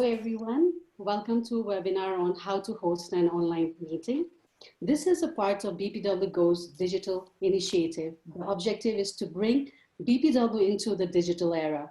everyone. Welcome to a webinar on how to host an online meeting. This is a part of BPW Go's digital initiative. The objective is to bring BPW into the digital era.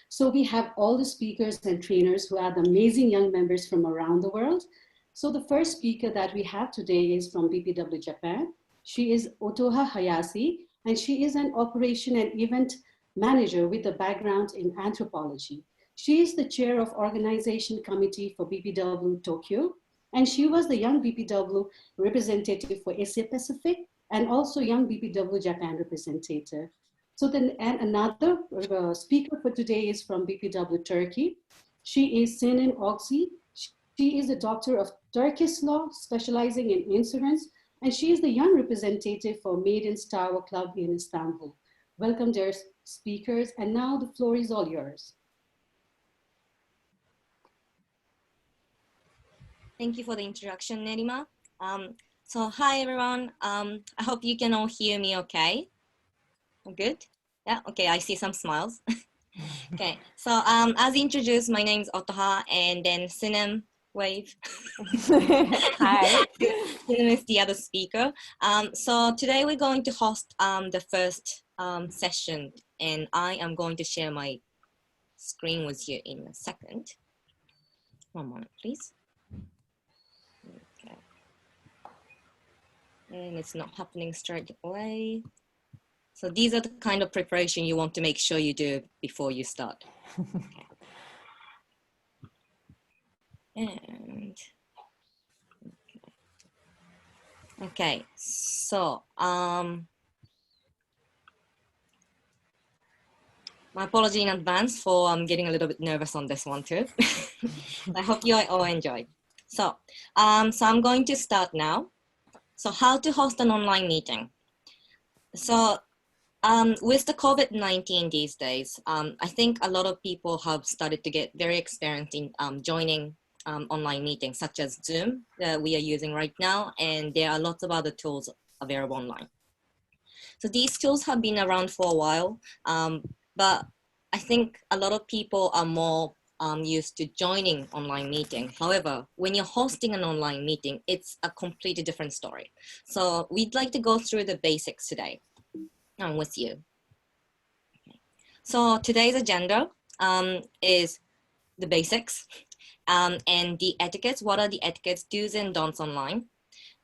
So we have all the speakers and trainers who are the amazing young members from around the world. So the first speaker that we have today is from BPW Japan. She is Otoha Hayashi, and she is an operation and event manager with a background in anthropology. She is the chair of organization committee for BPW Tokyo, and she was the young BPW representative for Asia Pacific and also young BPW Japan representative. So then, and another speaker for today is from BPW Turkey. She is Sinem Ogis. She is a doctor of Turkish law, specializing in insurance, and she is the young representative for Maiden's Tower Club in Istanbul. Welcome, dear speakers, and now the floor is all yours. Thank you for the introduction, Nerima. So hi, everyone. I hope you can all hear me okay. Good? Yeah, okay, I see some smiles. Okay, so as introduced, my name is Otoha, and then Sinem, wave. Hi. Sinem is the other speaker. So today we're going to host the first session, and I am going to share my screen with you in a second. One moment, please. Okay. And it's not happening straight away. So these are the kind of preparation you want to make sure you do before you start. Okay. And okay, so my apology in advance for getting a little bit nervous on this one too. I hope you all enjoyed. So, so I'm going to start now. So how to host an online meeting. So with the COVID-19 these days, I think a lot of people have started to get very experienced in joining online meetings, such as Zoom that we are using right now, and there are lots of other tools available online. So these tools have been around for a while, but I think a lot of people are more used to joining online meeting. However, when you're hosting an online meeting, it's a completely different story. So we'd like to go through the basics today with you. Okay. So today's agenda is the basics and the etiquettes. What are the etiquettes, do's and don'ts online?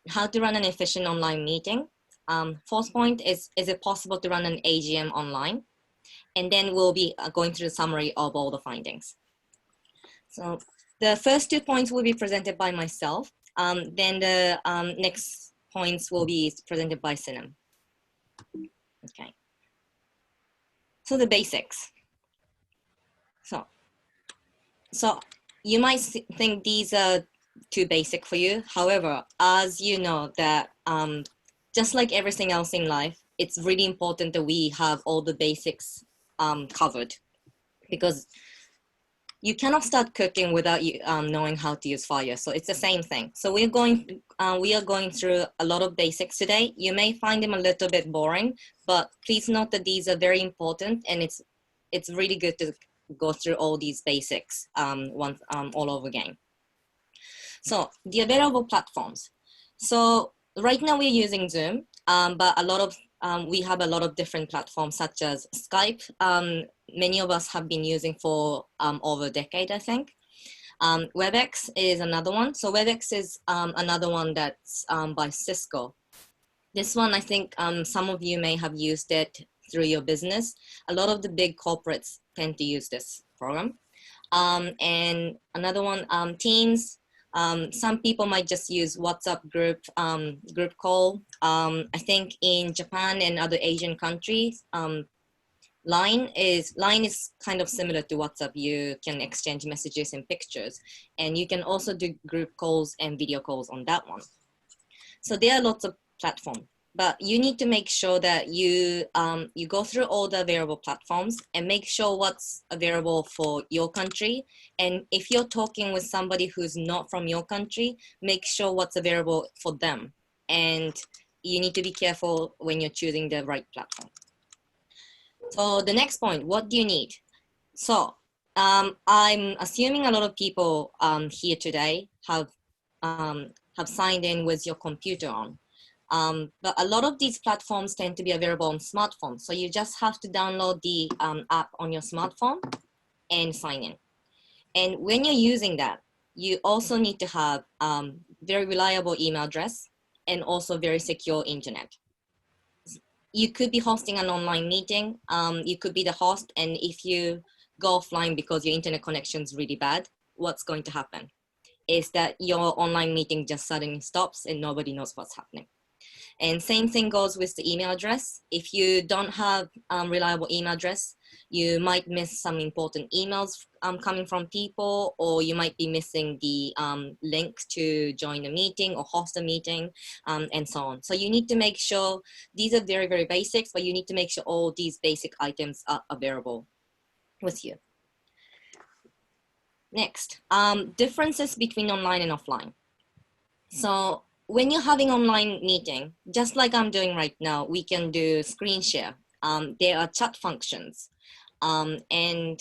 How to run an efficient online meeting. Fourth point is it possible to run an AGM online? And then we'll be going through the summary of all the findings. So the first 2 points will be presented by myself. Then the next points will be presented by Sinem. Okay. So the basics. So you might think these are too basic for you. However, as you know that just like everything else in life, it's really important that we have all the basics covered, because you cannot start cooking without you knowing how to use fire. So it's the same thing. So we are going through a lot of basics today. You may find them a little bit boring, but please note that these are very important, and it's really good to go through all these basics once all over again. So the available platforms. So right now we're using Zoom, but we have a lot of different platforms such as Skype. Many of us have been using for over a decade, I think. Webex is another one. So Webex is another one that's by Cisco. This one, I think some of you may have used it through your business. A lot of the big corporates tend to use this program. And another one, Teams. Some people might just use WhatsApp group call. I think in Japan and other Asian countries, Line is kind of similar to WhatsApp. You can exchange messages and pictures, and you can also do group calls and video calls on that one. So there are lots of platforms, but you need to make sure that you go through all the available platforms and make sure what's available for your country. And if you're talking with somebody who's not from your country, make sure what's available for them. And you need to be careful when you're choosing the right platform. So the next point, what do you need? So I'm assuming a lot of people here today have signed in with your computer on. But a lot of these platforms tend to be available on smartphones. So you just have to download the app on your smartphone and sign in. And when you're using that, you also need to have very reliable email address and also very secure internet. You could be hosting an online meeting. You could be the host, and if you go offline because your internet connection is really bad, what's going to happen is that your online meeting just suddenly stops and nobody knows what's happening. And same thing goes with the email address. If you don't have reliable email address, you might miss some important emails coming from people, or you might be missing the link to join a meeting or host a meeting, and so on. So you need to make sure, these are very, very basics, but you need to make sure all these basic items are available with you. Next, differences between online and offline. So when you're having online meeting, just like I'm doing right now, we can do screen share. There are chat functions. And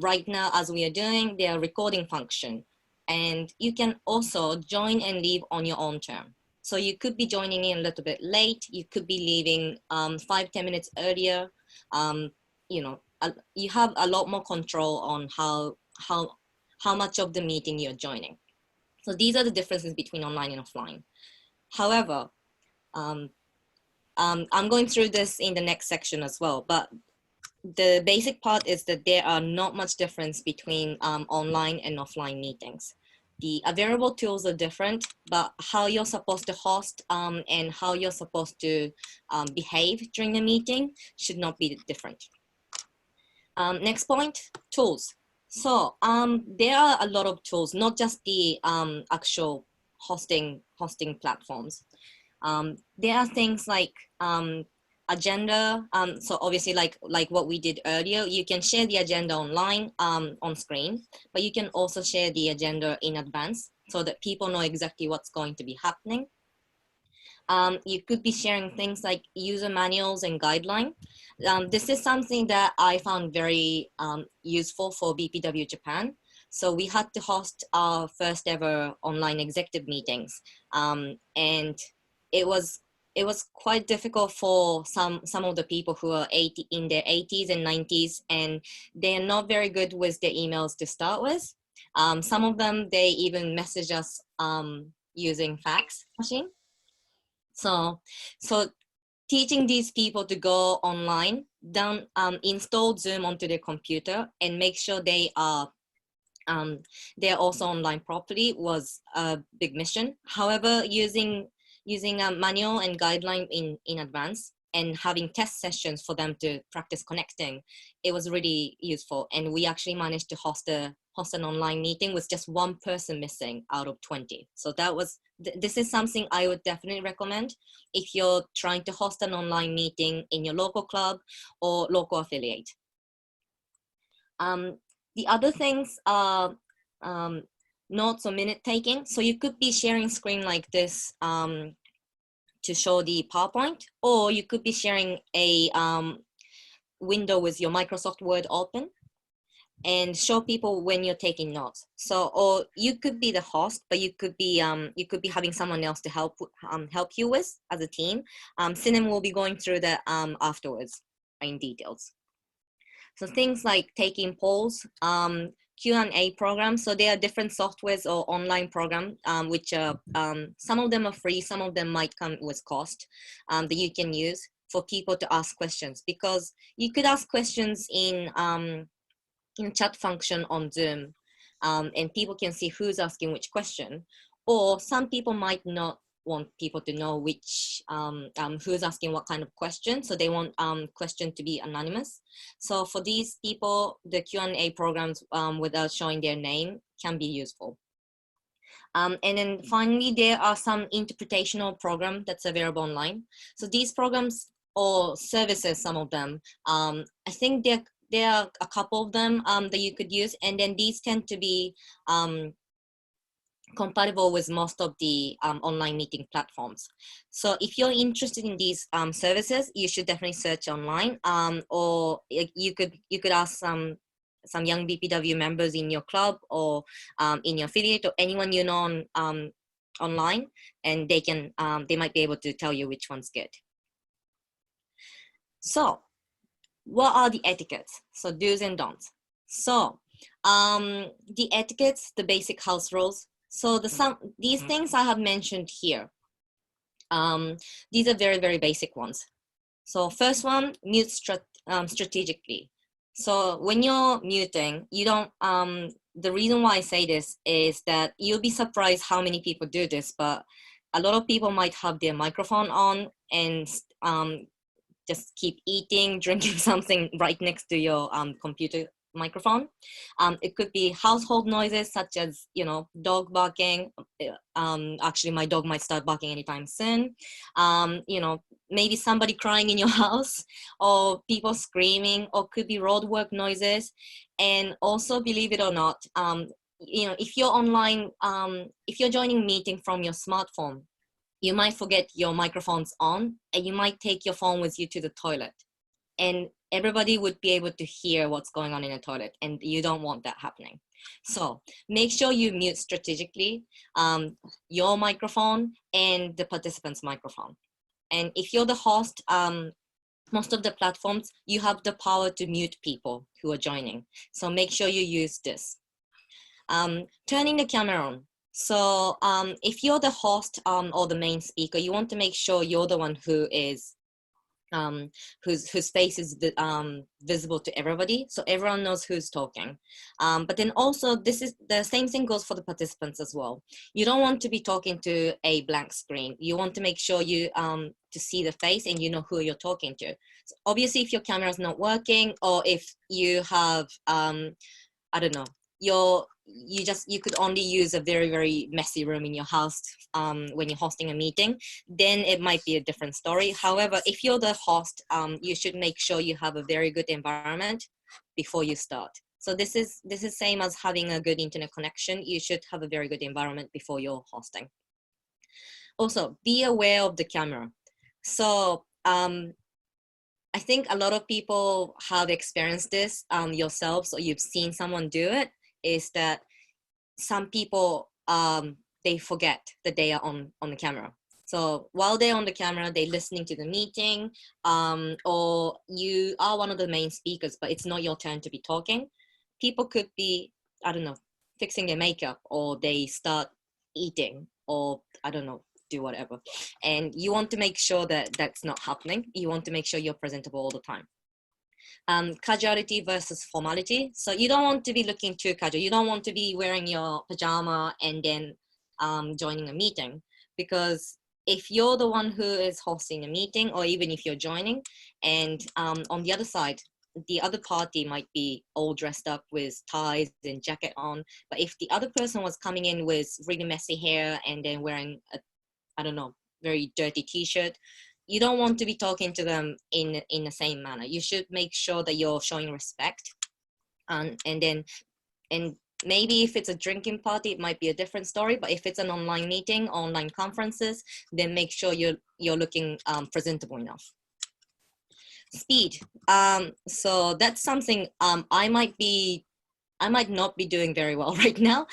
right now, as we are doing, there are recording function. And you can also join and leave on your own term. So you could be joining in a little bit late. You could be leaving 5-10 minutes earlier. You know, you have a lot more control on how much of the meeting you're joining. So these are the differences between online and offline. However, I'm going through this in the next section as well, but the basic part is that there are not much difference between online and offline meetings. The available tools are different, but how you're supposed to host and how you're supposed to behave during the meeting should not be different. Next point, tools. So there are a lot of tools, not just the actual hosting platforms. There are things like agenda. So obviously, like what we did earlier, you can share the agenda online on screen, but you can also share the agenda in advance so that people know exactly what's going to be happening. You could be sharing things like user manuals and guidelines. This is something that I found very useful for BPW Japan. So we had to host our first ever online executive meetings. And it was quite difficult for some of the people who are in their 80s and 90s, and they're not very good with their emails to start with. Some of them, they even message us using fax machine. So teaching these people to go online, install Zoom onto their computer and make sure they're also online properly was a big mission. However, using a manual and guideline in advance and having test sessions for them to practice connecting, it was really useful. And we actually managed to host an online meeting with just one person missing out of 20. So that was, this is something I would definitely recommend if you're trying to host an online meeting in your local club or local affiliate. The other things are notes or minute taking. So you could be sharing screen like this to show the PowerPoint, or you could be sharing a window with your Microsoft Word open and show people when you're taking notes. So, or you could be the host, but you could be having someone else to help you with as a team. Sinem will be going through that afterwards in details. So things like taking polls, Q&A programs. So there are different softwares or online programs, which are, some of them are free, some of them might come with cost, that you can use for people to ask questions, because you could ask questions in chat function on Zoom, and people can see who's asking which question, or some people might not want people to know which who's asking what kind of question, so they want question to be anonymous. So for these people, the Q&A programs without showing their name can be useful. And then finally, there are some interpretational programs that's available online. So these programs or services, some of them, I think there are a couple of them that you could use, and then these tend to be compatible with most of the online meeting platforms. So if you're interested in these services, you should definitely search online, or you could ask some young BPW members in your club or in your affiliate or anyone you know on, online, and they might be able to tell you which one's good. So what are the etiquettes? So do's and don'ts. So the etiquettes, the basic house rules. So these things I have mentioned here. These are very, very basic ones. So first one, mute strategically. So when you're muting, you don't, the reason why I say this is that you'll be surprised how many people do this, but a lot of people might have their microphone on and just keep eating, drinking something right next to your computer microphone. It could be household noises such as, you know, dog barking. Actually, my dog might start barking anytime soon. You know, maybe somebody crying in your house, or people screaming, or could be roadwork noises. And also, believe it or not, you know, if you're online, if you're joining meeting from your smartphone, you might forget your microphone's on, and you might take your phone with you to the toilet, and everybody would be able to hear what's going on in the toilet, and you don't want that happening. So make sure you mute strategically your microphone and the participant's microphone. And if you're the host, most of the platforms, you have the power to mute people who are joining. So make sure you use this. Turning the camera on. So if you're the host or the main speaker, you want to make sure you're the one who is whose face is visible to everybody, so everyone knows who's talking. But then also, this is the same thing goes for the participants as well. You don't want to be talking to a blank screen. You want to make sure you to see the face and you know who you're talking to. So obviously, if your camera is not working, or if you have I don't know, you could only use a very, very messy room in your house when you're hosting a meeting, then it might be a different story. However, if you're the host, you should make sure you have a very good environment before you start. So this is same as having a good internet connection. You should have a very good environment before you're hosting. Also, be aware of the camera. So I think a lot of people have experienced this yourselves, or you've seen someone do it, is that some people, they forget that they are on the camera. So while they're on the camera, they're listening to the meeting, or you are one of the main speakers, but it's not your turn to be talking. People could be, I don't know, fixing their makeup, or they start eating, or I don't know, do whatever. And you want to make sure that that's not happening. You want to make sure you're presentable all the time. Casuality versus formality. So you don't want to be looking too casual. You don't want to be wearing your pajama and then joining a meeting, because if you're the one who is hosting a meeting, or even if you're joining, and on the other side, the other party might be all dressed up with ties and jacket on, but if the other person was coming in with really messy hair and then wearing a, I don't know, very dirty t-shirt, you don't want to be talking to them in the same manner. You should make sure that you're showing respect. And maybe if it's a drinking party, it might be a different story, but if it's an online meeting, online conferences, then make sure you're looking presentable enough. Speed. So that's something I might not be doing very well right now,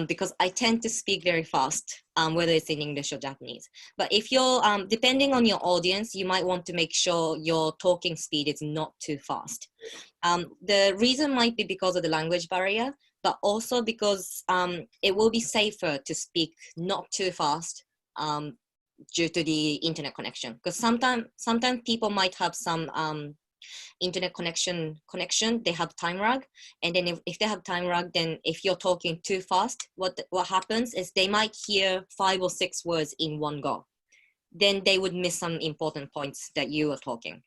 because I tend to speak very fast, whether it's in English or Japanese. But if you're, depending on your audience, you might want to make sure your talking speed is not too fast. The reason might be because of the language barrier, but also because it will be safer to speak not too fast due to the internet connection. Because sometimes people might have some internet connection, they have time lag, and then if they have time lag, then if you're talking too fast, what happens is they might hear 5 or 6 words in one go. Then they would miss some important points that you are talking.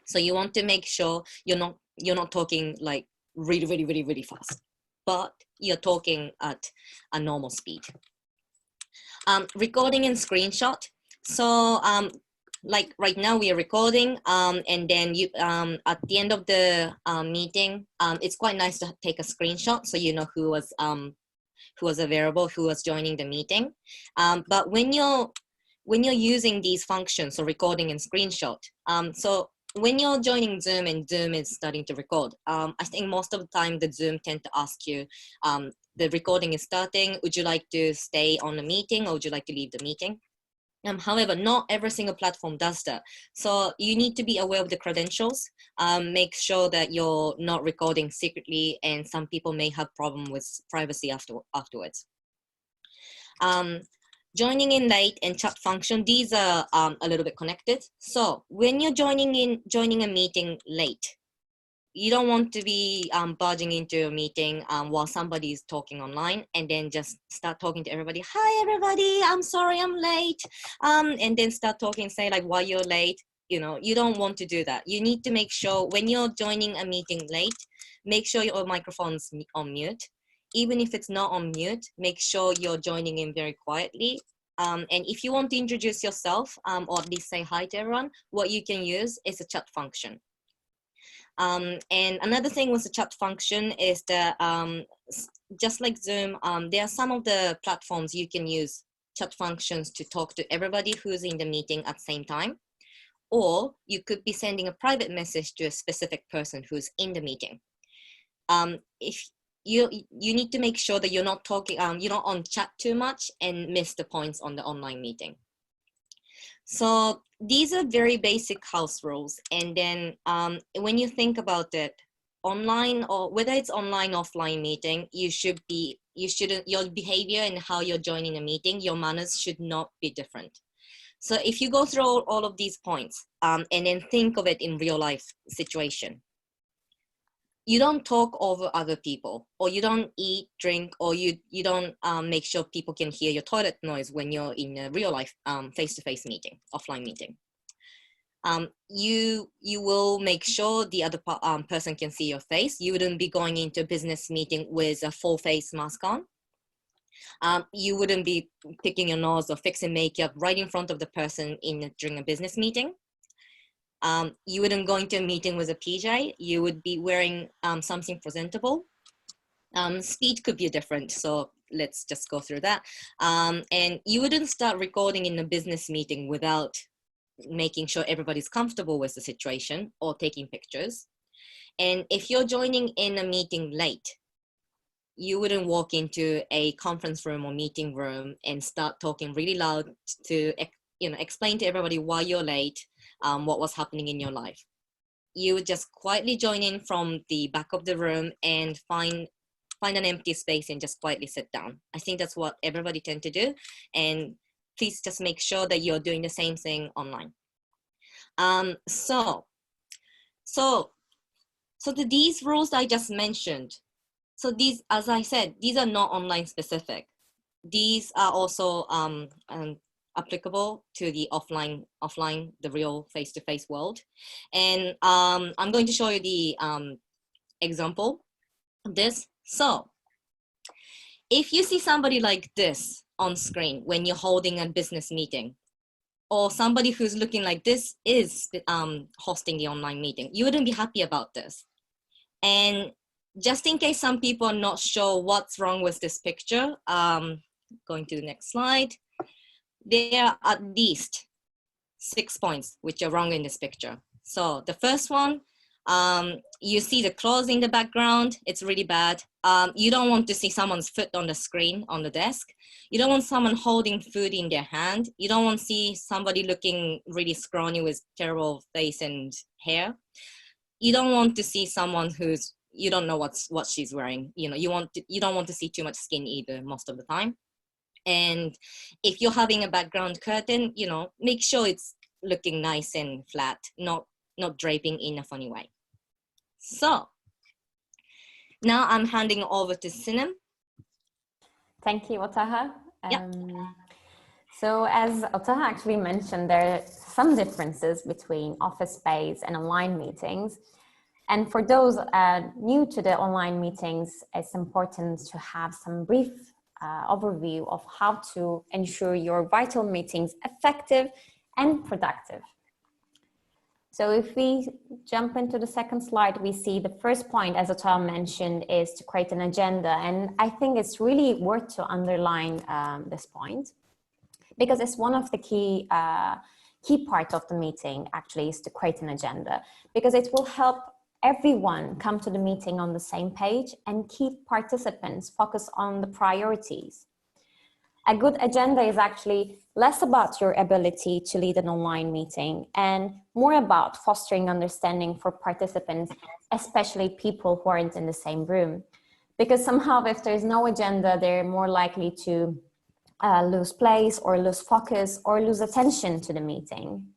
So you want to make sure you're not talking like really, really, really, really fast, but you're talking at a normal speed. Recording and screenshot. So like right now we are recording, and then you at the end of the meeting, it's quite nice to take a screenshot so you know who was available, who was joining the meeting. But when you're using these functions, so recording and screenshot, so when you're joining Zoom and Zoom is starting to record, I think most of the time the Zoom tend to ask you, the recording is starting, would you like to stay on the meeting or would you like to leave the meeting? However, not every single platform does that. So you need to be aware of the credentials. Make sure that you're not recording secretly, and some people may have problem with privacy afterwards. Joining in late and chat function, these are a little bit connected. So when you're joining a meeting late, you don't want to be barging into a meeting while somebody is talking online and then just start talking to everybody. Hi, everybody. I'm sorry I'm late. And then start talking, say like why you're late. You know, you don't want to do that. You need to make sure when you're joining a meeting late, make sure your microphone's on mute. Even if it's not on mute, make sure you're joining in very quietly. And if you want to introduce yourself or at least say hi to everyone, what you can use is a chat function. And another thing with the chat function is that just like Zoom, there are some of the platforms you can use chat functions to talk to everybody who's in the meeting at the same time. Or you could be sending a private message to a specific person who's in the meeting. If you need to make sure that you're not talking, you're not on chat too much and miss the points on the online meeting. So these are very basic house rules. And then when you think about it, online or whether it's online, offline meeting, your behavior and how you're joining a meeting, your manners should not be different. So if you go through all of these points and then think of it in real life situation, you don't talk over other people, or you don't eat, drink, or you don't make sure people can hear your toilet noise when you're in a real life face-to-face meeting, offline meeting. You will make sure the other person can see your face. You wouldn't be going into a business meeting with a full face mask on. You wouldn't be picking your nose or fixing makeup right in front of the person during a business meeting. You wouldn't go into a meeting with a PJ. You would be wearing something presentable. Speed could be different, so let's just go through that. And you wouldn't start recording in a business meeting without making sure everybody's comfortable with the situation or taking pictures. And if you're joining in a meeting late, you wouldn't walk into a conference room or meeting room and start talking really loud to explain to everybody why you're late, what was happening in your life. You would just quietly join in from the back of the room and find an empty space and just quietly sit down. I think that's what everybody tend to do. And please just make sure that you're doing the same thing online. So these rules I just mentioned, so these, as I said, these are not online specific. These are also applicable to the offline, the real face-to-face world. And I'm going to show you the example of this. So if you see somebody like this on screen when you're holding a business meeting, or somebody who's looking like this is hosting the online meeting, you wouldn't be happy about this. And just in case some people are not sure what's wrong with this picture, going to the next slide, there are at least 6 points which are wrong in this picture. So the first one, you see the clothes in the background, it's really bad. You don't want to see someone's foot on the screen on the desk. You don't want someone holding food in their hand. You don't want to see somebody looking really scrawny with terrible face and hair. You don't want to see someone who's, you don't know what she's wearing. You don't want to see too much skin either most of the time. And if you're having a background curtain, make sure it's looking nice and flat, not draping in a funny way. So now I'm handing over to Sinem. Thank you, Otoha. Yeah. So as Otoha actually mentioned, there are some differences between office space and online meetings. And for those new to the online meetings, it's important to have some brief overview of how to ensure your virtual meetings effective and productive. So if we jump into the second slide, we see the first point, as Otoha mentioned, is to create an agenda. And I think it's really worth to underline this point, because it's one of the key part of the meeting actually is to create an agenda, because it will help everyone come to the meeting on the same page and keep participants focused on the priorities. A good agenda is actually less about your ability to lead an online meeting and more about fostering understanding for participants, especially people who aren't in the same room. Because somehow if there's no agenda, they're more likely to lose place or lose focus or lose attention to the meeting.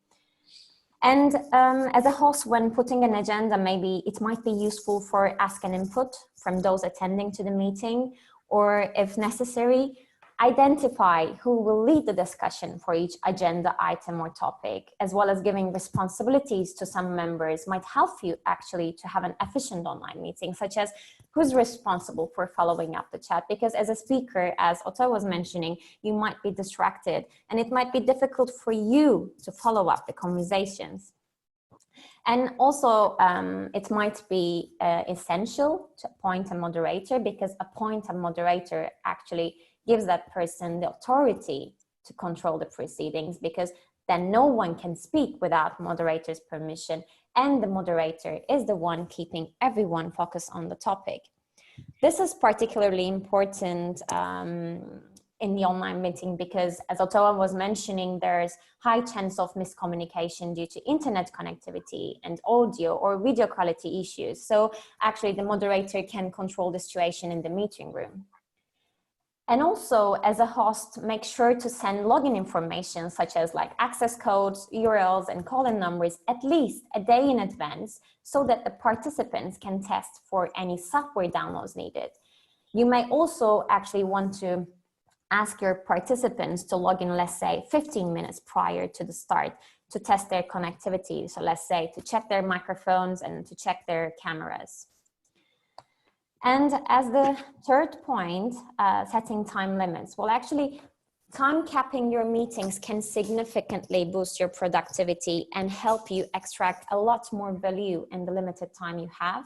And as a host, when putting an agenda, maybe it might be useful for asking input from those attending to the meeting, or if necessary, identify who will lead the discussion for each agenda item or topic, as well as giving responsibilities to some members might help you actually to have an efficient online meeting, such as who's responsible for following up the chat. Because as a speaker, as Otoha was mentioning, you might be distracted and it might be difficult for you to follow up the conversations. And also, it might be essential to appoint a moderator, because appoint a moderator actually gives that person the authority to control the proceedings, because then no one can speak without moderator's permission, and the moderator is the one keeping everyone focused on the topic. This is particularly important in the online meeting because, as Otoha was mentioning, there's high chance of miscommunication due to internet connectivity and audio or video quality issues. So actually the moderator can control the situation in the meeting room. And also, as a host, make sure to send login information such as like access codes, URLs, and call-in numbers at least a day in advance, so that the participants can test for any software downloads needed. You may also actually want to ask your participants to log in, let's say, 15 minutes prior to the start to test their connectivity. So let's say to check their microphones and to check their cameras. And as the third point, setting time limits. Well, actually, time capping your meetings can significantly boost your productivity and help you extract a lot more value in the limited time you have.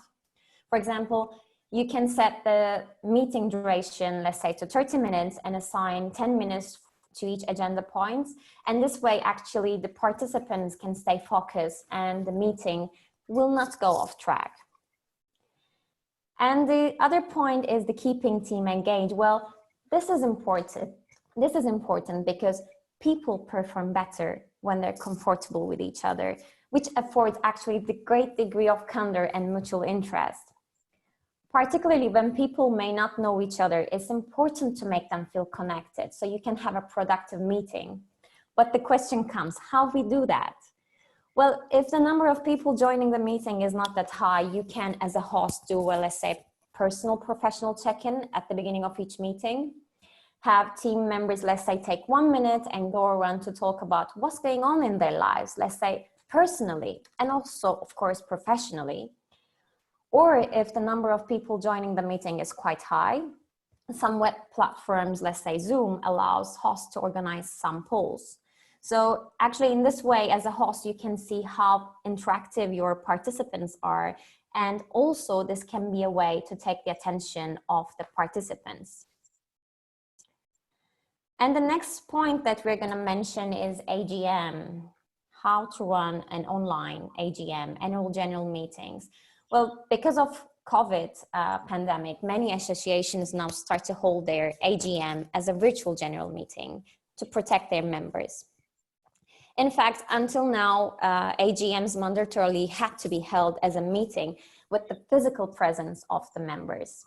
For example, you can set the meeting duration, let's say, to 30 minutes and assign 10 minutes to each agenda point. And this way, actually, the participants can stay focused and the meeting will not go off track. And the other point is the keeping team engaged. Well, this is important. This is important because people perform better when they're comfortable with each other, which affords actually the great degree of candor and mutual interest. Particularly when people may not know each other, it's important to make them feel connected so you can have a productive meeting. But the question comes, how we do that? Well, if the number of people joining the meeting is not that high, you can, as a host, do, well, let's say, personal professional check-in at the beginning of each meeting. Have team members, let's say, take 1 minute and go around to talk about what's going on in their lives, let's say, personally, and also, of course, professionally. Or if the number of people joining the meeting is quite high, some web platforms, let's say Zoom, allows hosts to organize some polls. So actually in this way, as a host, you can see how interactive your participants are. And also this can be a way to take the attention of the participants. And the next point that we're going to mention is AGM, how to run an online AGM, annual general meetings. Well, because of COVID pandemic, many associations now start to hold their AGM as a virtual general meeting to protect their members. In fact, until now, AGMs mandatorily had to be held as a meeting with the physical presence of the members.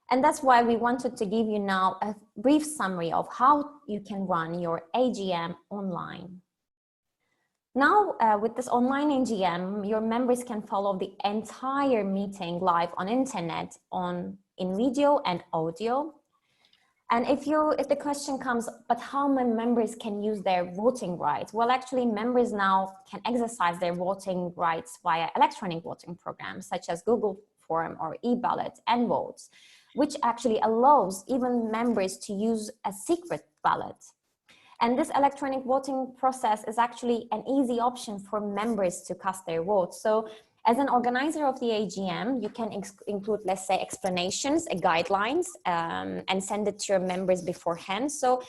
And that's why we wanted to give you now a brief summary of how you can run your AGM online. Now, with this online AGM, your members can follow the entire meeting live on internet in video and audio. And if the question comes, but how many members can use their voting rights? Well, actually, members now can exercise their voting rights via electronic voting programs such as Google Form or e-ballot and votes, which actually allows even members to use a secret ballot. And this electronic voting process is actually an easy option for members to cast their votes. So as an organizer of the AGM, you can include, let's say, explanations, guidelines, and send it to your members beforehand. So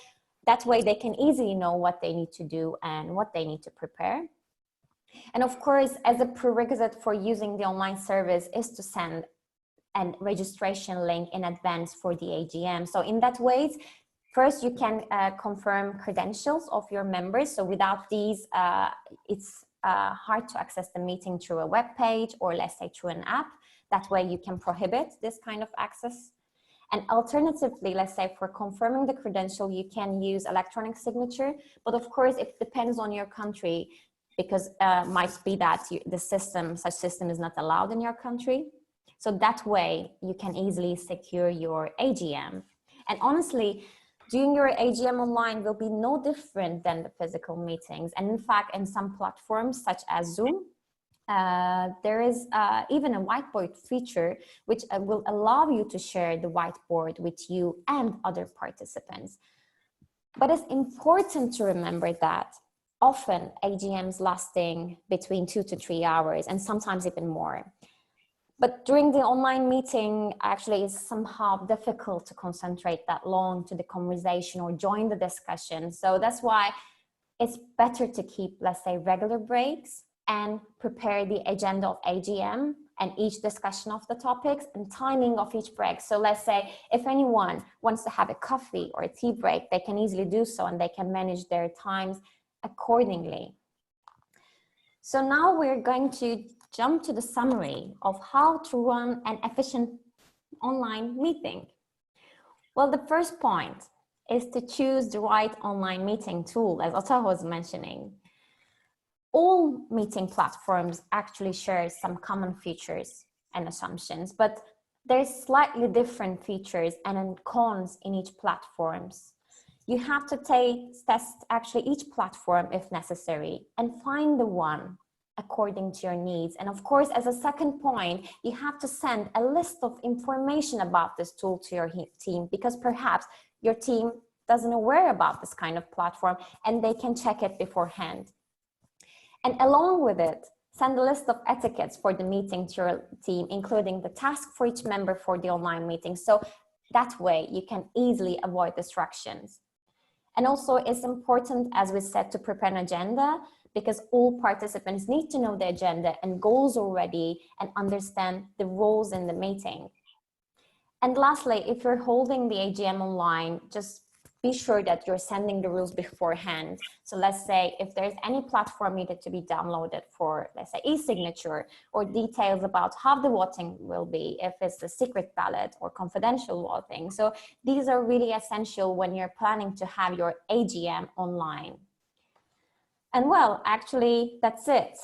That way they can easily know what they need to do and what they need to prepare. And of course, as a prerequisite for using the online service is to send a registration link in advance for the AGM. So in that way, first you can confirm credentials of your members. So without these, it's hard to access the meeting through a web page or let's say through an app. That way you can prohibit this kind of access. And alternatively, let's say for confirming the credential, you can use electronic signature, but of course it depends on your country, because might be that such system is not allowed in your country. So that way you can easily secure your AGM. And honestly, doing your AGM online will be no different than the physical meetings. And in fact, in some platforms such as Zoom, there is even a whiteboard feature which will allow you to share the whiteboard with you and other participants. But it's important to remember that often AGMs lasting between 2 to 3 hours and sometimes even more. But during the online meeting, actually it's somehow difficult to concentrate that long to the conversation or join the discussion. So that's why it's better to keep, let's say, regular breaks and prepare the agenda of AGM and each discussion of the topics and timing of each break. So let's say if anyone wants to have a coffee or a tea break, they can easily do so and they can manage their times accordingly. So now we're going to jump to the summary of how to run an efficient online meeting. Well, the first point is to choose the right online meeting tool, as Otoha was mentioning. All meeting platforms actually share some common features and assumptions, but there's slightly different features and cons in each platforms. You have to test actually each platform if necessary and find the one according to your needs. And of course, as a second point, you have to send a list of information about this tool to your team, because perhaps your team doesn't aware about this kind of platform and they can check it beforehand. And along with it, send a list of etiquettes for the meeting to your team, including the task for each member for the online meeting. So that way you can easily avoid distractions. And also it's important, as we said, to prepare an agenda, because all participants need to know the agenda and goals already and understand the roles in the meeting. And lastly, if you're holding the AGM online, just be sure that you're sending the rules beforehand. So let's say if there's any platform needed to be downloaded for, let's say, e-signature, or details about how the voting will be, if it's a secret ballot or confidential voting. So these are really essential when you're planning to have your AGM online. And well, actually, that's it.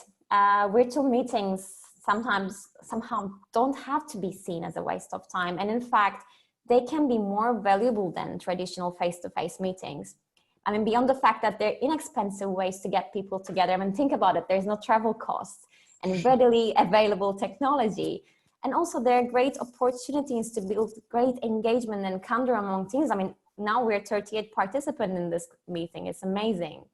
Virtual meetings somehow don't have to be seen as a waste of time. And in fact, they can be more valuable than traditional face-to-face meetings. I mean, beyond the fact that they're inexpensive ways to get people together. I mean, think about it, there's no travel costs and readily available technology. And also there are great opportunities to build great engagement and candor among teams. I mean, now we're 38 participants in this meeting, it's amazing.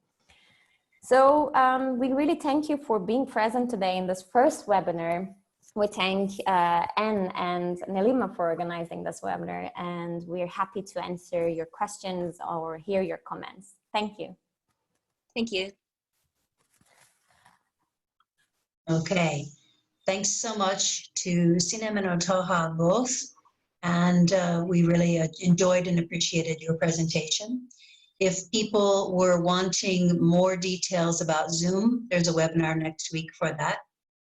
So we really thank you for being present today in this first webinar. We thank Anne and Nelima for organizing this webinar, and we're happy to answer your questions or hear your comments. Thank you. Thank you. Okay, thanks so much to Sinem and Otoha both, and we really enjoyed and appreciated your presentation. If people were wanting more details about Zoom, there's a webinar next week for that.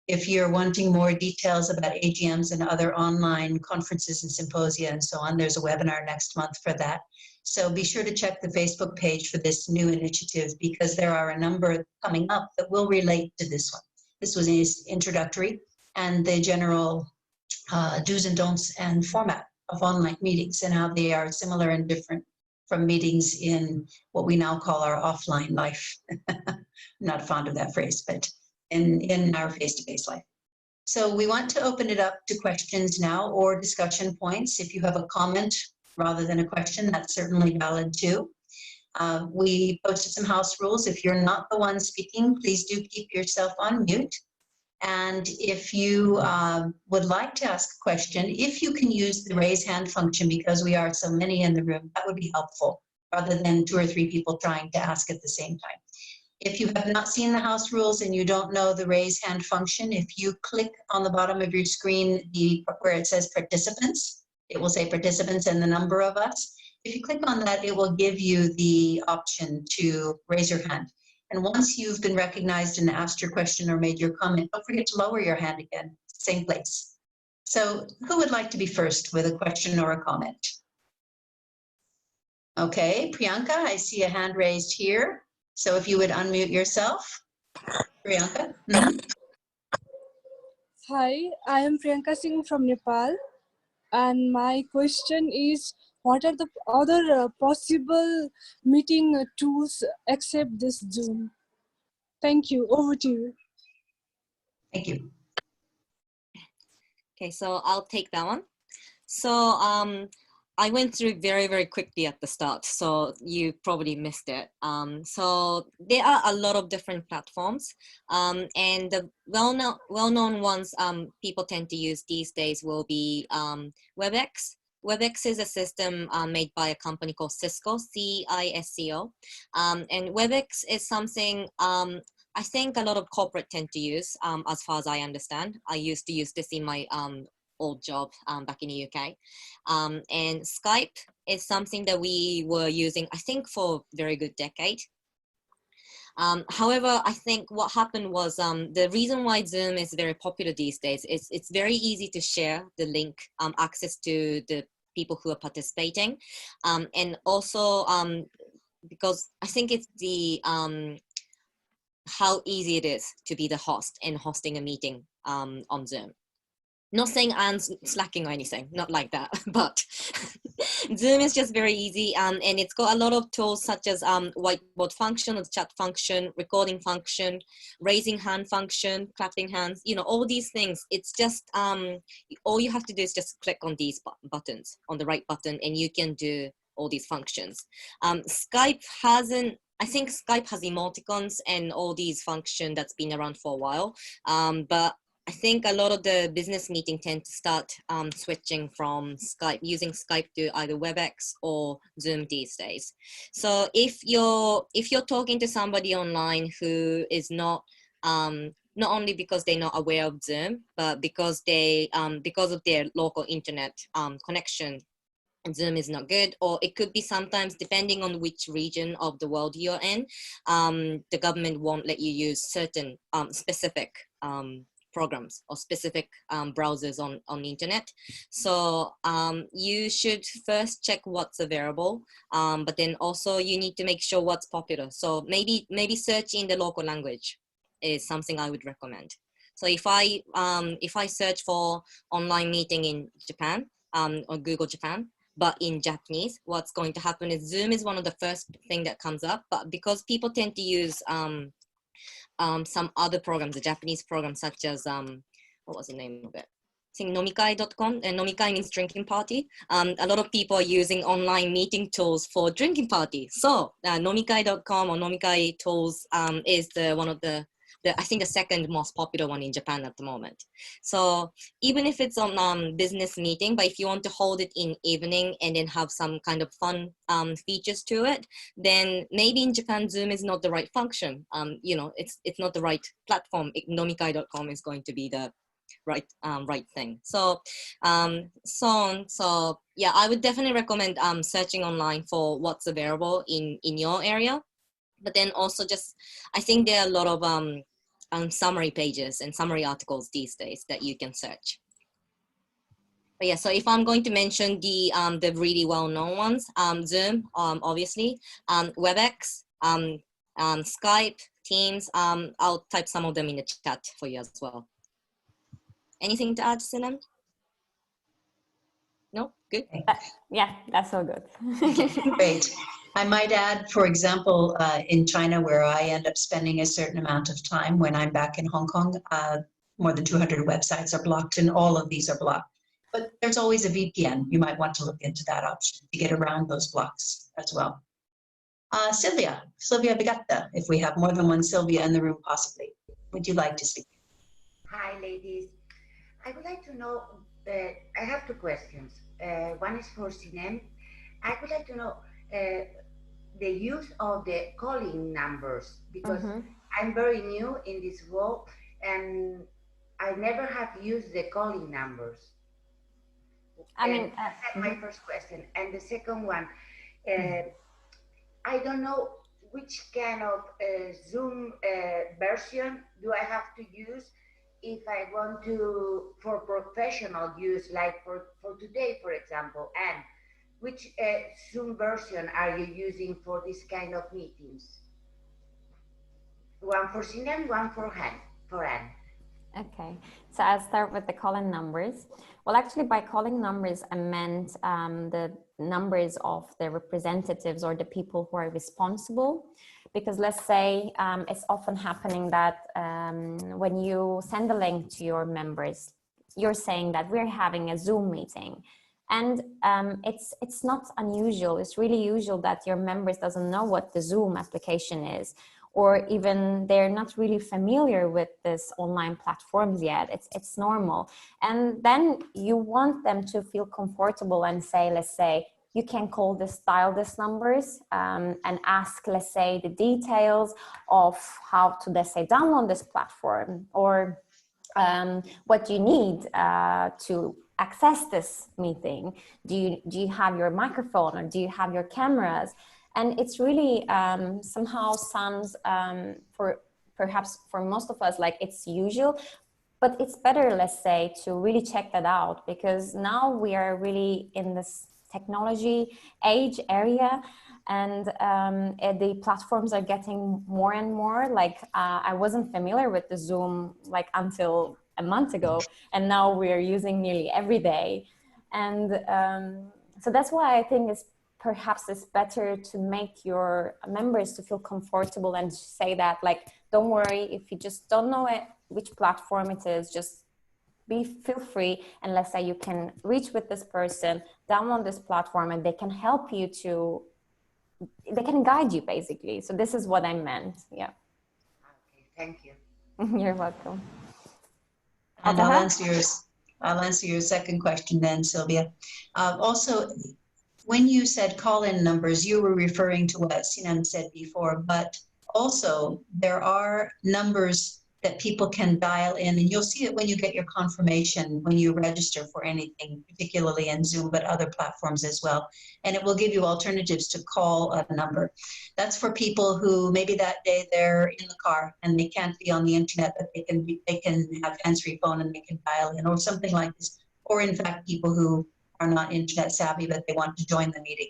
If you're wanting more details about AGMs and other online conferences and symposia and so on, there's a webinar next month for that. So be sure to check the Facebook page for this new initiative, because there are a number coming up that will relate to this one. This was introductory, and the general do's and don'ts and format of online meetings and how they are similar and different from meetings in what we now call our offline life. I'm not fond of that phrase, but in our face-to-face life. So we want to open it up to questions now or discussion points. If you have a comment rather than a question, that's certainly valid too. We posted some house rules. If you're not the one speaking, please do keep yourself on mute. And if you would like to ask a question, if you can use the raise hand function, because we are so many in the room, that would be helpful. rather than 2 or 3 people trying to ask at the same time. If you have not seen the house rules and you don't know the raise hand function, if you click on the bottom of your screen where it says participants, it will say participants and the number of us. If you click on that, it will give you the option to raise your hand. And once you've been recognized and asked your question or made your comment, don't forget to lower your hand again, same place. So who would like to be first with a question or a comment? Okay, Priyanka, I see a hand raised here. So if you would unmute yourself, Priyanka. Hi, I am Priyanka Singh from Nepal, and my question is, what are the other possible meeting tools except this Zoom? Thank you. Over to you. Thank you. Okay, so I'll take that one. So I went through very, very quickly at the start, so you probably missed it. So there are a lot of different platforms, and the well-known ones people tend to use these days will be Webex. Webex is a system made by a company called Cisco, CISCO, and Webex is something I think a lot of corporate tend to use, as far as I understand. I used to use this in my old job back in the UK. And Skype is something that we were using, I think, for a very good decade. However, I think what happened was the reason why Zoom is very popular these days is it's very easy to share the link, access to the people who are participating. And also because I think it's the how easy it is to be the host and hosting a meeting on Zoom. Not saying I'm slacking or anything, not like that, but Zoom is just very easy, and it's got a lot of tools such as whiteboard function, chat function, recording function, raising hand function, clapping hands, you know, all these things. It's just, all you have to do is just click on these buttons, on the right button, and you can do all these functions. Skype hasn't, I think Skype has emoticons and all these functions that's been around for a while, but I think a lot of the business meeting tend to start switching from Skype, using Skype to either Webex or Zoom these days. So if you're talking to somebody online who is not only because they're not aware of Zoom, but because they because of their local internet connection, Zoom is not good, or it could be sometimes depending on which region of the world you're in, the government won't let you use certain specific programs or specific browsers on the internet. So you should first check what's available, but then also you need to make sure what's popular. So maybe search in the local language is something I would recommend. So if I search for online meeting in Japan or Google Japan, but in Japanese, what's going to happen is Zoom is one of the first thing that comes up, but because people tend to use some other programs, the Japanese programs such as, what was the name of it? I think nomikai.com, and nomikai means drinking party. A lot of people are using online meeting tools for drinking party. So nomikai.com or nomikai tools is one of the I think the second most popular one in Japan at the moment. So even if it's on business meeting, but if you want to hold it in evening and then have some kind of fun features to it, then maybe in Japan, Zoom is not the right function. You know, it's not the right platform. Nomikai.com is going to be the right thing. So so yeah, I would definitely recommend searching online for what's available in your area. But then also just, I think there are a lot of summary pages and summary articles these days that you can search. But yeah, so if I'm going to mention the really well-known ones, Zoom, obviously, Webex, Skype, Teams, I'll type some of them in the chat for you as well. Anything to add, Sinem? No? Good? Yeah, that's all good. Great. I might add, for example, in China, where I end up spending a certain amount of time when I'm back in Hong Kong, more than 200 websites are blocked, and all of these are blocked. But there's always a VPN. You might want to look into that option to get around those blocks as well. Sylvia Bigatta, if we have more than one Sylvia in the room, possibly. Would you like to speak? Hi, ladies. I would like to know, I have two questions. One is for Sinem. I would like to know, the use of the calling numbers, because Mm-hmm. I'm very new in this world and I never have used the calling numbers. I And mean, that's my mhm. first question. And the second one, uh, I don't know which kind of Zoom version do I have to use if I want to, for professional use, like for today, for example, and which Zoom version are you using for this kind of meetings? One for Sinem, one for Anne. Okay, so I'll start with the calling numbers. Well, actually, by calling numbers, I meant the numbers of the representatives or the people who are responsible. Because let's say it's often happening that when you send a link to your members, you're saying that we're having a Zoom meeting. And it's not unusual. It's really usual that your members doesn't know what the Zoom application is, or even they're not really familiar with this online platforms yet. It's normal. And then you want them to feel comfortable and say, let's say, you can call this, dial this numbers and ask, let's say, the details of how to, let's say, download this platform, or what you need to access this meeting. Do you have your microphone, or do you have your cameras? And it's really somehow sounds for perhaps for most of us like it's usual, but it's better, let's say, to really check that out, because now we are really in this technology age area, and the platforms are getting more and more like I wasn't familiar with the Zoom like until a month ago, and now we are using nearly every day. And so that's why I think perhaps it's better to make your members to feel comfortable and say that, like, don't worry if you just don't know it, which platform it is, just feel free, and let's say you can reach with this person, download this platform, and they can help you they can guide you basically. So this is what I meant. Yeah. Okay, thank you. You're welcome. And Otoha? I'll answer your second question then, Sylvia. Also, when you said call-in numbers, you were referring to what Sinem said before, but also there are numbers that people can dial in, and you'll see it when you get your confirmation, when you register for anything, particularly in Zoom, but other platforms as well. And it will give you alternatives to call a number. That's for people who maybe that day they're in the car and they can't be on the internet, but they can have hands-free phone and they can dial in, or something like this. Or in fact, people who are not internet savvy, but they want to join the meeting.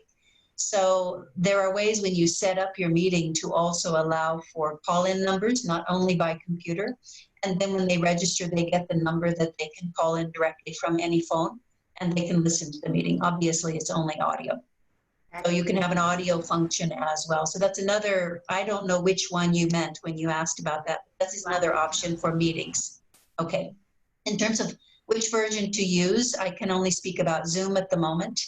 So there are ways when you set up your meeting to also allow for call-in numbers, not only by computer. And then when they register, they get the number that they can call in directly from any phone, and they can listen to the meeting. Obviously, it's only audio. So you can have an audio function as well. So that's another, I don't know which one you meant when you asked about that. That's another option for meetings. Okay. In terms of which version to use, I can only speak about Zoom at the moment,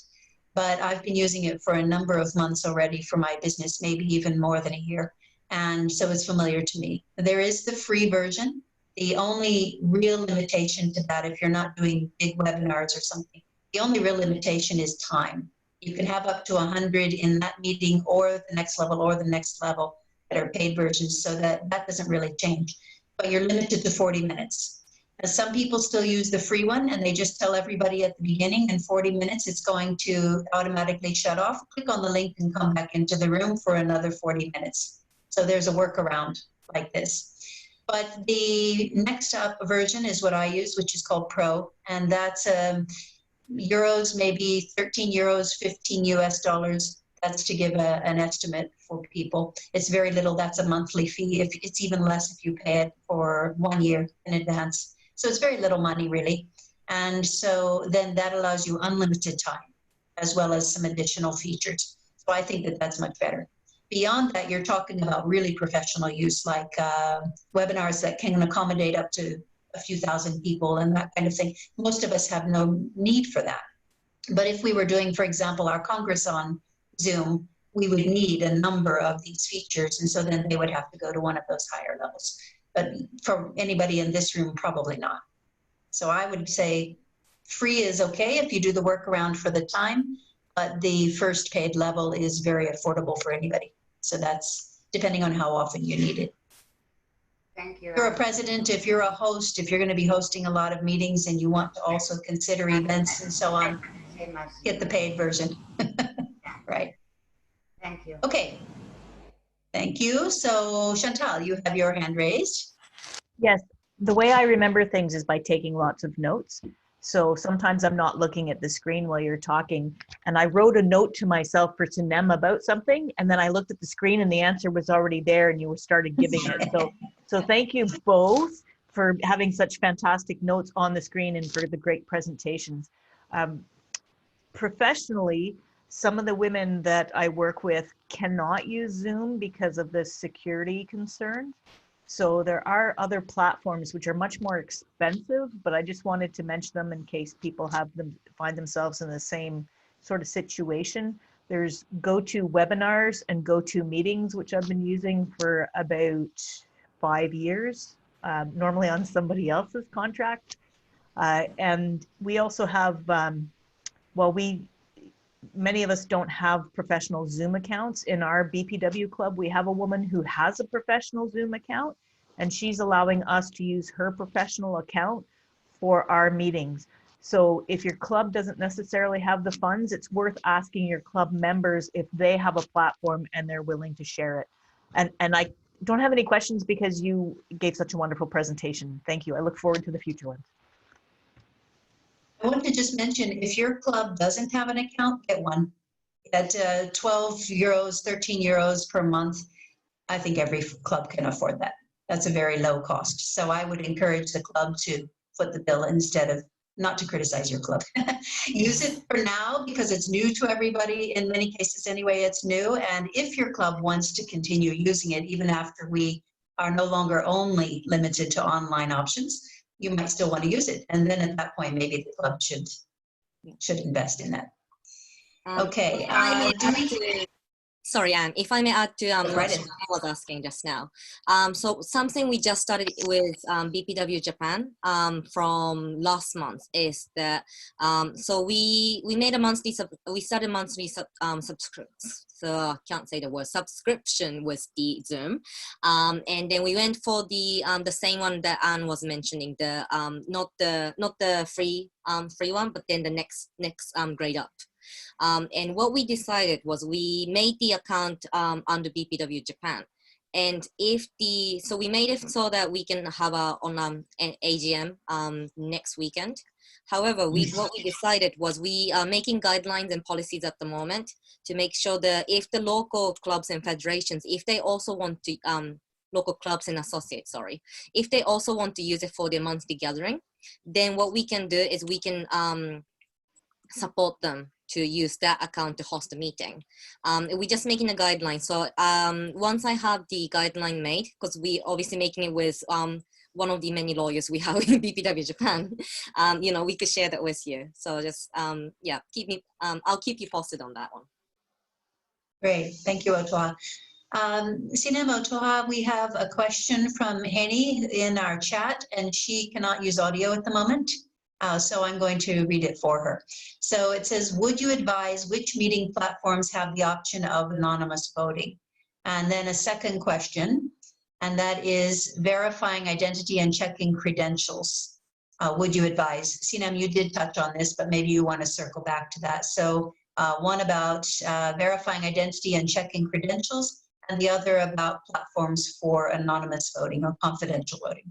but I've been using it for a number of months already for my business, maybe even more than a year. And so it's familiar to me. There is the free version. The only real limitation to that, if you're not doing big webinars or something, the only real limitation is time. You can have up to 100 in that meeting or the next level that are paid versions, so that doesn't really change. But you're limited to 40 minutes. Some people still use the free one, and they just tell everybody at the beginning, in 40 minutes it's going to automatically shut off. Click on the link and come back into the room for another 40 minutes. So there's a workaround like this. But the next up version is what I use, which is called Pro, and that's euros, maybe 13 euros, 15 US dollars. That's to give an estimate for people. It's very little. That's a monthly fee. If it's even less if you pay it for 1 year in advance. So it's very little money, really. And so then that allows you unlimited time, as well as some additional features. So I think that that's much better. Beyond that, you're talking about really professional use, like webinars that can accommodate up to a few thousand people and that kind of thing. Most of us have no need for that. But if we were doing, for example, our Congress on Zoom, we would need a number of these features. And so then they would have to go to one of those higher levels. But for anybody in this room, probably not. So I would say free is okay if you do the workaround for the time. but the first paid level is very affordable for anybody. So that's depending on how often you need it. Thank you. If you're a president, if you're a host, if you're going to be hosting a lot of meetings and you want to also consider events and so on, Same as get the paid version. Right. Thank you. Okay. Thank you. So Chantal, you have your hand raised. Yes, the way I remember things is by taking lots of notes. So sometimes I'm not looking at the screen while you're talking. And I wrote a note to myself for Sinem about something, and then I looked at the screen and the answer was already there and you started giving it. So thank you both for having such fantastic notes on the screen and for the great presentations. Professionally, some of the women that I work with cannot use Zoom because of the security concerns. So there are other platforms which are much more expensive, but I just wanted to mention them in case people find themselves in the same sort of situation. There's GoToWebinars and GoToMeetings, which I've been using for about 5 years, normally on somebody else's contract. And we also have, many of us don't have professional Zoom accounts. In our BPW club, we have a woman who has a professional Zoom account, and she's allowing us to use her professional account for our meetings. So if your club doesn't necessarily have the funds, it's worth asking your club members if they have a platform and they're willing to share it. And I don't have any questions because you gave such a wonderful presentation. Thank you. I look forward to the future ones. I want to just mention, if your club doesn't have an account, get one. At 12 euros, 13 euros per month, I think every club can afford that. That's a very low cost. So I would encourage the club to foot the bill instead of, not to criticize your club. Use it for now because it's new to everybody. In many cases anyway, it's new. And if your club wants to continue using it, even after we are no longer only limited to online options, you might still want to use it. And then at that point, maybe the club should invest in that. Okay. Sorry, Anne, if I may add to what Right. I was asking just now. So something we just started with BPW Japan from last month is that, so we made a monthly, we started monthly subscription. So I can't say the word subscription with the Zoom. And then we went for the same one that Anne was mentioning, the not the free one, but then the next grade up. And what we decided was we made the account under BPW Japan. And so we made it so that we can have an AGM next weekend. However, what we decided was we are making guidelines and policies at the moment to make sure that if the local clubs and federations, if they also want to, local clubs and associates, sorry, if they also want to use it for their monthly gathering, then what we can do is we can support them to use that account to host a meeting. We're just making a guideline. So once I have the guideline made, because we obviously making it with one of the many lawyers we have in BPW Japan, we could share that with you. So just, yeah, I'll keep you posted on that one. Great, thank you, Otoha. Sinem, Otoha, we have a question from Henny in our chat, and she cannot use audio at the moment. So I'm going to read it for her. So it says, would you advise which meeting platforms have the option of anonymous voting? And then a second question, and that is verifying identity and checking credentials. Would you advise? Sinem, you did touch on this, but maybe you want to circle back to that. So one about verifying identity and checking credentials, and the other about platforms for anonymous voting or confidential voting.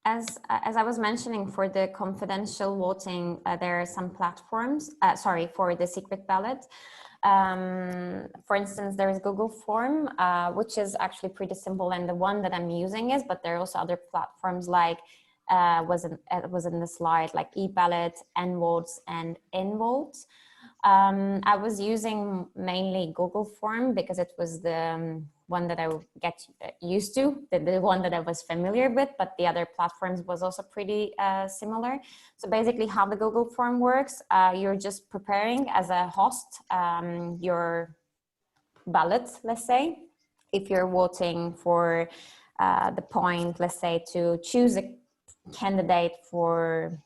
As I was mentioning, for the confidential voting, there are some platforms, for the secret ballot. For instance, there is Google Form, which is actually pretty simple, and the one that I'm using is, but there are also other platforms like, was in the slide, like eBallot, nVotes, and InVotes. I was using mainly Google Form because it was the one that I would get used to, the one that I was familiar with, but the other platforms was also pretty similar. So basically how the Google Form works, you're just preparing as a host your ballot, let's say. If you're voting for the point, let's say, to choose a candidate for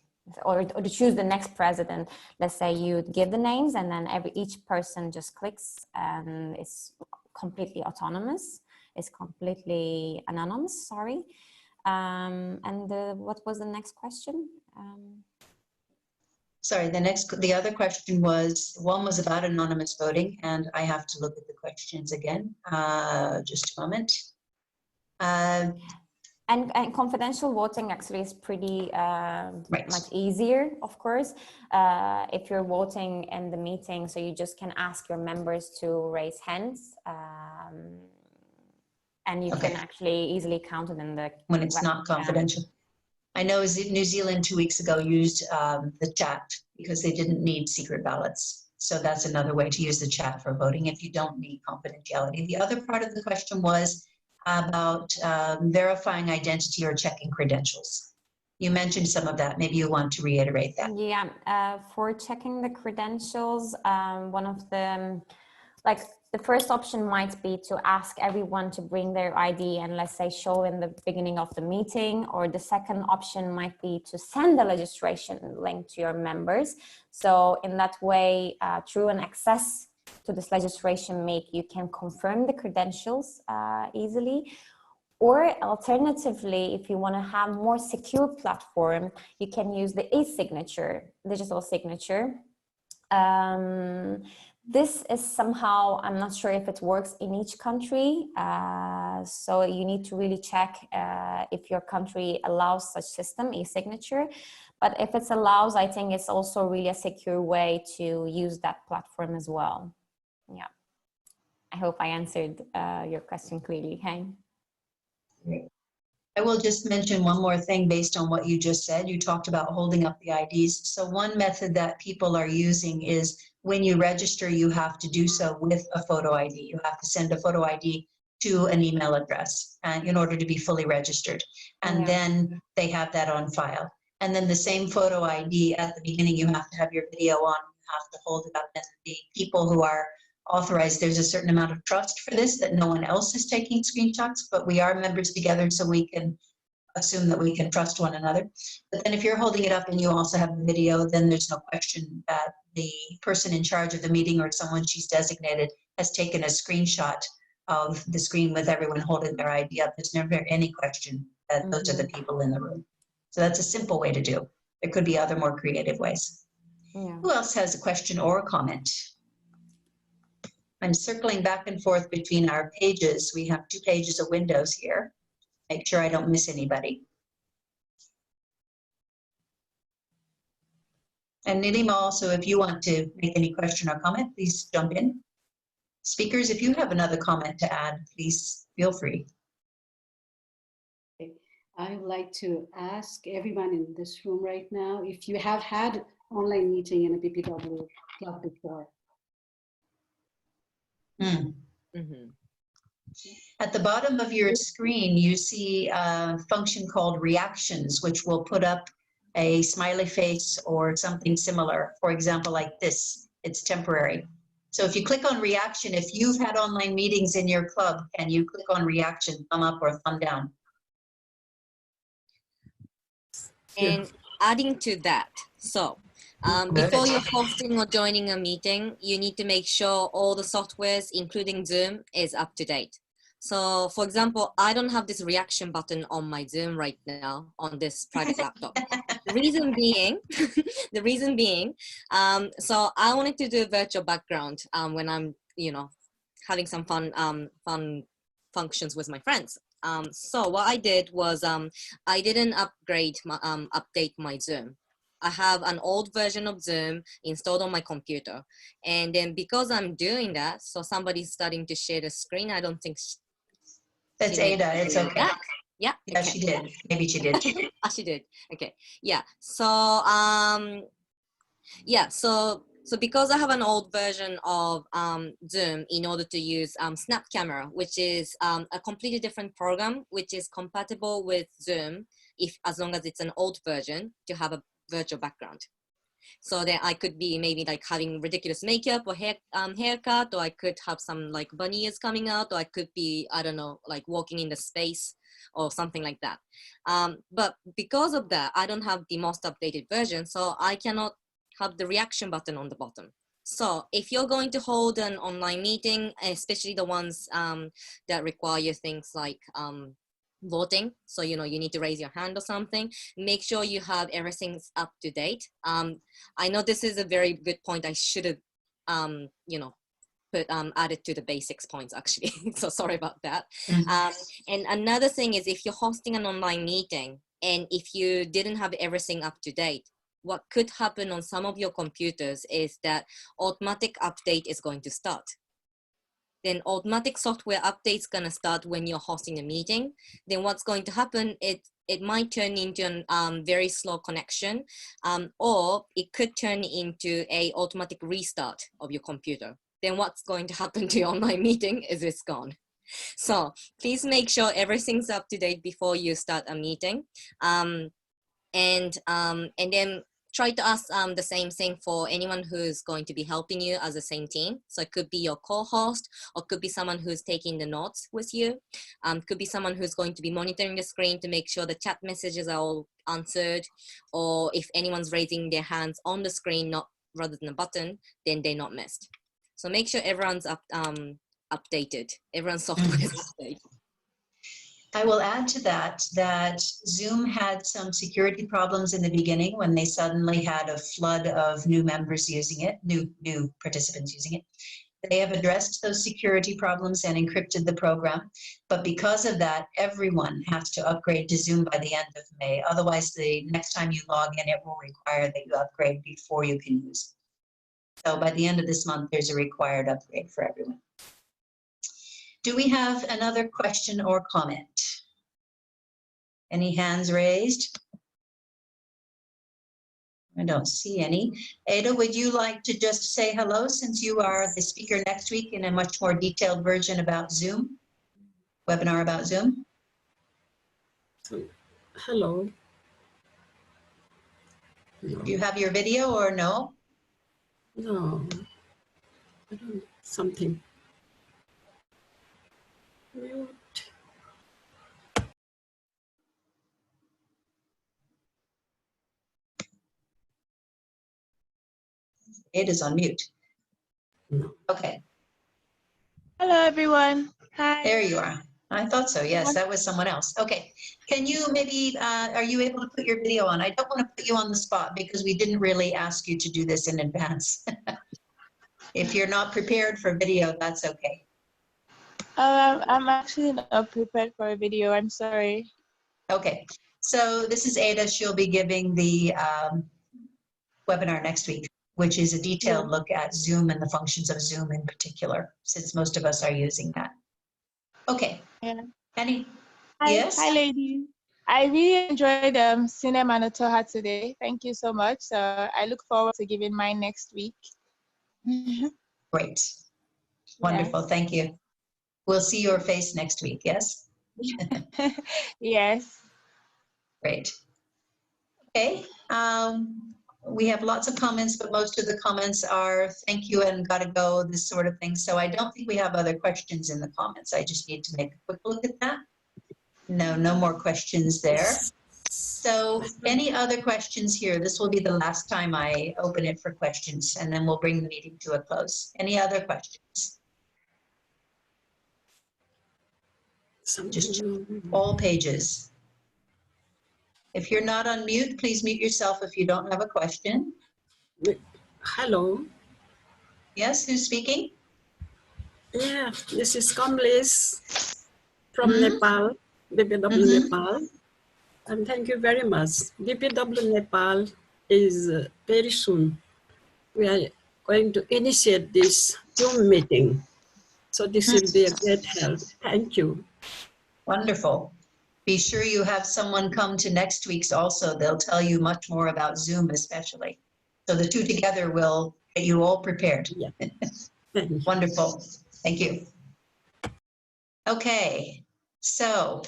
or to choose the next president. Let's say you give the names, and then each person just clicks, and it's completely autonomous. It's completely anonymous. Sorry. What was the next question? Sorry, the other question was, one was about anonymous voting, and I have to look at the questions again. Just a moment. And confidential voting actually is pretty Right. much easier, of course, if you're voting in the meeting. So you just can ask your members to raise hands, and you can actually easily count it in the when it's not confidential. I know New Zealand 2 weeks ago used the chat because they didn't need secret ballots. So that's another way to use the chat for voting if you don't need confidentiality. The other part of the question was about verifying identity or checking credentials. You mentioned some of that. Maybe you want to reiterate that. Yeah, for checking the credentials, one of the, the first option might be to ask everyone to bring their ID and, let's say, show in the beginning of the meeting, or the second option might be to send the registration link to your members. So in that way, through an access to this registration link, you can confirm the credentials easily. Or alternatively, if you want to have more secure platform, you can use the e-signature, digital signature. This is somehow, I'm not sure if it works in each country. So you need to really check if your country allows such system, e-signature. But if it allows, I think it's also really a secure way to use that platform as well. Yeah. I hope I answered your question clearly, hey? I will just mention one more thing based on what you just said. You talked about holding up the IDs. So one method that people are using is when you register, you have to do so with a photo ID. You have to send a photo ID to an email address in order to be fully registered. And then they have that on file. And then the same photo ID at the beginning, you have to have your video on, you have to hold it up. And the people who are authorized, there's a certain amount of trust for this, that no one else is taking screenshots, but we are members together, so we can assume that we can trust one another. But then if you're holding it up and you also have the video, then there's no question that the person in charge of the meeting or someone she's designated has taken a screenshot of the screen with everyone holding their ID up. There's never any question that those are the people in the room. So that's a simple way to do. There could be other more creative ways. Yeah. Who else has a question or a comment? I'm circling back and forth between our pages. We have 2 pages of windows here. Make sure I don't miss anybody. And Nilima, also, if you want to make any question or comment, please jump in. Speakers, if you have another comment to add, please feel free. I would like to ask everyone in this room right now if you have had online meeting in a BPW club before. At the bottom of your screen, you see a function called reactions, which will put up a smiley face or something similar. For example, like this, it's temporary. So if you click on reaction, if you've had online meetings in your club, can you click on reaction, thumb up or thumb down? And adding to that, so before you're hosting or joining a meeting, you need to make sure all the softwares, including Zoom, is up to date. So for example, I don't have this reaction button on my Zoom right now on this private laptop. The reason being, so I wanted to do a virtual background when I'm, having some fun functions with my friends. So what I did was I didn't update my Zoom. I have an old version of Zoom installed on my computer. And then because I'm doing that, so somebody's starting to share the screen. I don't think that's Ada, it's okay. That. Yeah. Yeah, okay. She did. Maybe she did. She did. Okay. Yeah. So so because I have an old version of Zoom in order to use Snap Camera, which is a completely different program, which is compatible with Zoom as long as it's an old version to have a virtual background. So that I could be maybe like having ridiculous makeup or haircut, or I could have some like bunny ears coming out, or I could be, I don't know, like walking in the space or something like that. But because of that, I don't have the most updated version, so I cannot have the reaction button on the bottom. So if you're going to hold an online meeting, especially the ones that require things like voting, so you need to raise your hand or something, make sure you have everything up to date. I know this is a very good point. I should have put added to the basics points actually. So sorry about that. And another thing is, if you're hosting an online meeting and if you didn't have everything up to date, what could happen on some of your computers is that automatic update is going to start. Then automatic software updates gonna start when you're hosting a meeting. Then what's going to happen, it might turn into a very slow connection, or it could turn into a automatic restart of your computer. Then what's going to happen to your online meeting is it's gone. So please make sure everything's up to date before you start a meeting. And then try to ask the same thing for anyone who's going to be helping you as the same team. So it could be your co-host, or could be someone who's taking the notes with you. Could be someone who's going to be monitoring the screen to make sure the chat messages are all answered, or if anyone's raising their hands on the screen, not rather than a button, then they're not missed. So make sure everyone's updated. Everyone's software is updated. I will add to that Zoom had some security problems in the beginning when they suddenly had a flood of new members using it, new participants using it. They have addressed those security problems and encrypted the program. But because of that, everyone has to upgrade to Zoom by the end of May. Otherwise, the next time you log in, it will require that you upgrade before you can use it. So by the end of this month, there's a required upgrade for everyone. Do we have another question or comment? Any hands raised? I don't see any. Ada, would you like to just say hello, since you are the speaker next week in a much more detailed version about Zoom, webinar about Zoom? Hello. No. Do you have your video or no? No. I don't, something. Mute. Ada's on mute. No. Okay. Hello, everyone. Hi. There you are. I thought so. Yes, that was someone else. Okay. Can you maybe, are you able to put your video on? I don't want to put you on the spot because we didn't really ask you to do this in advance. If you're not prepared for video, that's okay. I'm actually not prepared for a video. I'm sorry. Okay. So this is Ada. She'll be giving the webinar next week, which is a detailed look at Zoom and the functions of Zoom in particular, since most of us are using that. Okay. Yeah. Any? Hi, Yes? hi, ladies. I really enjoyed Sinem and Otoha today. Thank you so much. So I look forward to giving mine next week. Great. Wonderful. Yes. Thank you. We'll see your face next week. Yes? Yes. Great. Okay. We have lots of comments, but most of the comments are thank you and gotta go, this sort of thing. So I don't think we have other questions in the comments. I just need to make a quick look at that. No, no more questions there. So any other questions here? This will be the last time I open it for questions, and then we'll bring the meeting to a close. Any other questions? Just all pages. If you're not on mute, please mute yourself if you don't have a question. Hello. Yes, who's speaking? Yeah, this is Kamlesh from Nepal, BPW Nepal. And thank you very much. BPW Nepal is very soon. We are going to initiate this Zoom meeting. So this will be a great help. Thank you. Wonderful. Be sure you have someone come to next week's also. They'll tell you much more about Zoom especially. So the two together will get you all prepared. Yeah. Wonderful. Thank you. Okay, so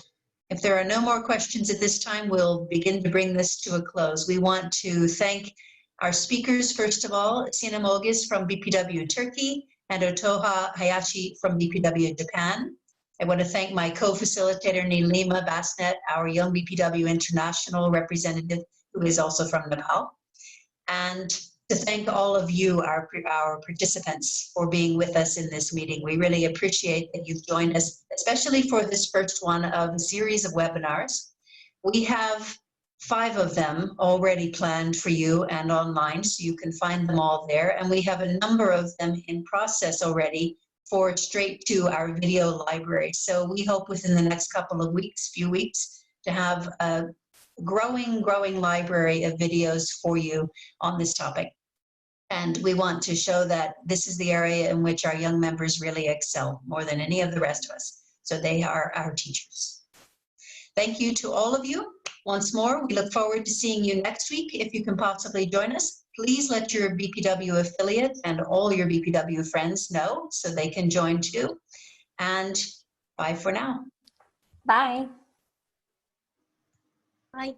if there are no more questions at this time, we'll begin to bring this to a close. We want to thank Our speakers, first of all, Sinem Ogis from BPW Turkey and Otoha Hayashi from BPW Japan. I want to thank my co-facilitator, Nilima Basnet, our Young BPW International representative, who is also from Nepal. And to thank all of you, our participants, for being with us in this meeting. We really appreciate that you've joined us, especially for this first one of a series of webinars. We have 5 of them already planned for you and online, so you can find them all there. And we have a number of them in process already for straight to our video library. So we hope within the next few weeks, to have a growing library of videos for you on this topic. And we want to show that this is the area in which our young members really excel more than any of the rest of us. So they are our teachers. Thank you to all of you. Once more, we look forward to seeing you next week. If you can possibly join us, please let your BPW affiliate and all your BPW friends know so they can join too. And bye for now. Bye. Bye.